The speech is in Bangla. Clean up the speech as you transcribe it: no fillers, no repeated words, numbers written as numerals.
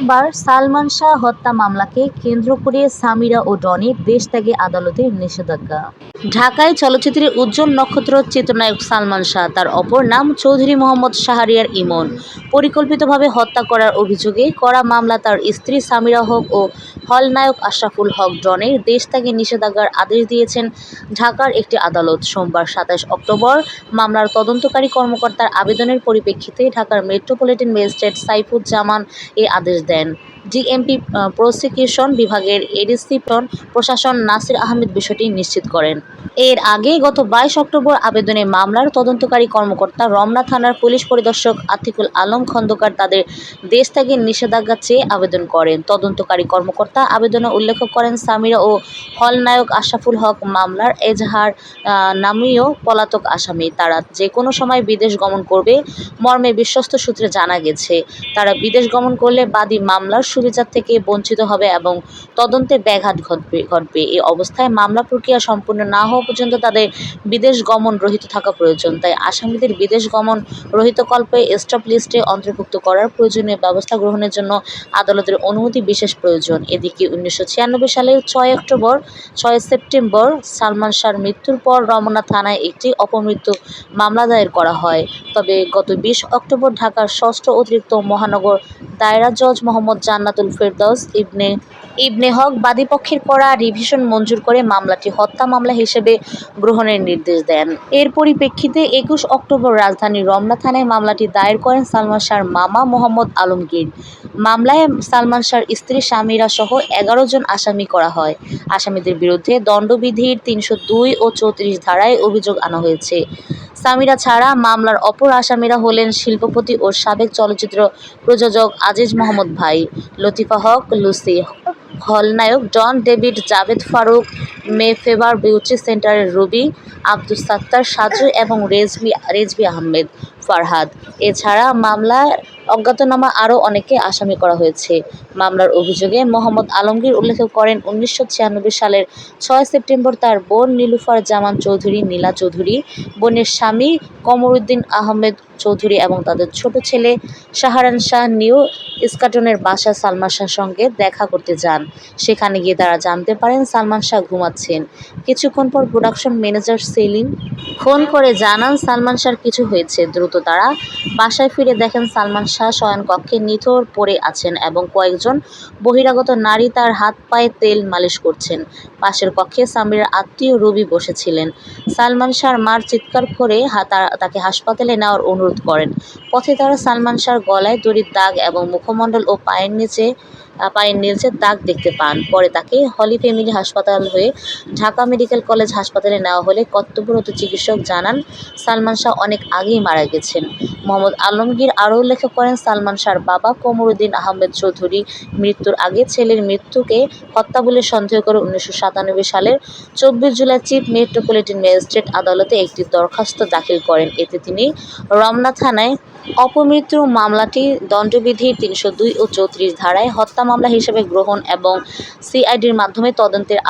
সোমবার সালমান শাহ হত্যা মামলাকে কেন্দ্র করে সামিরা ও ডনের দেশত্যাগে আদালতের নিষেধাজ্ঞা। ঢাকায় চলচ্চিত্রের উজ্জ্বল নক্ষত্র চিত্রনায়ক সালমান শাহ, তার অপর নাম চৌধুরী মোহাম্মদ শাহরিয়ার ইমন, পরিকল্পিতভাবে হত্যা করার অভিযোগে করা মামলা তার স্ত্রী সামিরা হক ও খলনায়ক আশরাফুল হক ডনের দেশত্যাগে নিষেধাজ্ঞার আদেশ দিয়েছেন ঢাকার একটি আদালত। সোমবার ২৭ অক্টোবর মামলার তদন্তকারী কর্মকর্তার আবেদনের পরিপ্রেক্ষিতে ঢাকার মেট্রোপলিটন ম্যাজিস্ট্রেট সাইফুজ্জামান এ আদেশ দেন। ডিএমপি প্রসিকিউশন বিভাগের এডিসি প্রশাসন নাসির আহমেদ বিষয়টি নিশ্চিত করেন। এর আগে গত ২২ অক্টোবর আবেদনে মামলার তদন্তকারী কর্মকর্তা রমনা থানার পুলিশ পরিদর্শক আতিকুল আলম খন্দকার তাদের দেশত্যাগের নিষেধাজ্ঞা চেয়ে আবেদন করেন। তদন্তকারী কর্মকর্তা আবেদনে উল্লেখ করেন, সামিরা ও খলনায়ক আশরাফুল হক মামলার এজাহার নামীয় পলাতক আসামি। তারা যে কোনো সময় বিদেশ গমন করবে মর্মে বিশ্বস্ত সূত্রে জানা গেছে। তারা বিদেশ গমন করলে বাদী মামলার সুবিধা থেকে বঞ্চিত হবে এবং তদন্তে ব্যাঘাত ঘটবে। এই অবস্থায় মামলা প্রক্রিয়া সম্পূর্ণ না হওয়া পর্যন্ত তাদের বিদেশ গমন রহিত থাকা প্রয়োজন। তাই আসামিদের বিদেশ গমন রহিতকল্পে স্টপ লিস্টে অন্তর্ভুক্ত করার প্রয়োজনীয় ব্যবস্থা গ্রহণের জন্য আদালতের অনুমতি বিশেষ প্রয়োজন। এদিকে ১৯৯৬ সালের ৬ সেপ্টেম্বর সালমান শাহর মৃত্যুর পর রমনা থানায় একটি অপমৃত্যু মামলা দায়ের করা হয়। তবে গত ২০ অক্টোবর ঢাকার ষষ্ঠ অতিরিক্ত মহানগর দায়রা জজ মোহাম্মদ জান্নাতুল ফেরদৌস ইবনে হক বাদীপক্ষের করা রিভিশন মঞ্জুর করে মামলাটি হত্যা মামলা হিসেবে গ্রহণের নির্দেশ দেন। এর পরিপ্রেক্ষিতে ২১ অক্টোবর রাজধানীর রমনা থানায় মামলাটি দায়ের করেন সালমান শাহর মামা মোহাম্মদ আলমগীর। মামলায় সালমান শাহর স্ত্রী সামিরা সহ ১১ জন আসামি করা হয়। আসামিদের বিরুদ্ধে দণ্ডবিধির ৩০২ ও ৩৪ ধারায় অভিযোগ আনা হয়েছে। সামিরা ছাড়া মামলার অপর আসামিরা হলেন শিল্পপতি ও সাবেক চলচ্চিত্র প্রযোজক আজিজ মোহাম্মদ ভাই, লতিফা হক লুসি, খলনায়ক ডন, ডেভিড, জাভেদ ফারুক, মে ফেভার বিউটি সেন্টারের রুবি, আব্দুস সাত্তার সাজু এবং রেজভি আহমেদ ফারহাদ। এছাড়া মামলায় অজ্ঞাতনামা আরও অনেকে আসামি করা হয়েছে। মামলার অভিযোগে মোহাম্মদ আলমগীর উল্লেখ করেন, ১৯৯৬ সালের ৬ সেপ্টেম্বর তার বোন নীলুফার জামান চৌধুরী নীলা চৌধুরী, বোনের স্বামী কমরুদ্দিন আহমেদ চৌধুরী এবং তাদের ছোট ছেলে শাহরান শাহ নিউ ইস্কাটনের বাসায় সালমান শাহর সঙ্গে দেখা করতে যান। সেখানে গিয়ে তারা জানতে পারেন সালমান শাহ ঘুমাচ্ছেন। কিছুক্ষণ পর প্রোডাকশন ম্যানেজার সেলিম ফোন করে জানান সালমান শাহর কিছু হয়েছে। দ্রুত তারা বাসায় ফিরে দেখেন সালমান শাহ শয়নকক্ষে নিথর পড়ে আছেন এবং কয়েকজন বহিরাগত নারী তার হাত পায়ে তেল মালিশ করছেন। পাশের কক্ষে সামিরার আত্মীয় রুবি বসেছিলেন। সালমান শাহর মার চিৎকার করে তাকে হাসপাতালে নেওয়ার অনুরোধ করেন। পথে তারা সালমান শাহর গলায় দড়ির দাগ এবং মুখমণ্ডল ও পায়ের নিচে দাগ দেখতে পান। পরে তাকে হলি ফ্যামিলি হাসপাতাল হয়ে ঢাকা মেডিকেল কলেজ হাসপাতালে নেওয়া হলে কর্তব্যরত চিকিৎসক জানান সালমান শাহ অনেক আগেই মারা গেছেন। মোহাম্মদ আলমগীর আরও উল্লেখ করেন, সালমান শাহর বাবা কমরুদ্দিন আহমেদ চৌধুরী মৃত্যুর আগে ছেলের মৃত্যুকে হত্যা বলে সন্দেহ করে ১৯৯৭ সালের ২৪ জুলাই চিফ মেট্রোপলিটন ম্যাজিস্ট্রেট আদালতে একটি দরখাস্ত দাখিল করেন। এতে তিনি রমনা থানায় অপমৃত্যু মামলাটি দণ্ডবিধির ৩০২ ও ৩৪ ধারায় হত্যা মামলা হিসেবে গ্রহণ এবং সিআইডির মাধ্যমে তদন্তের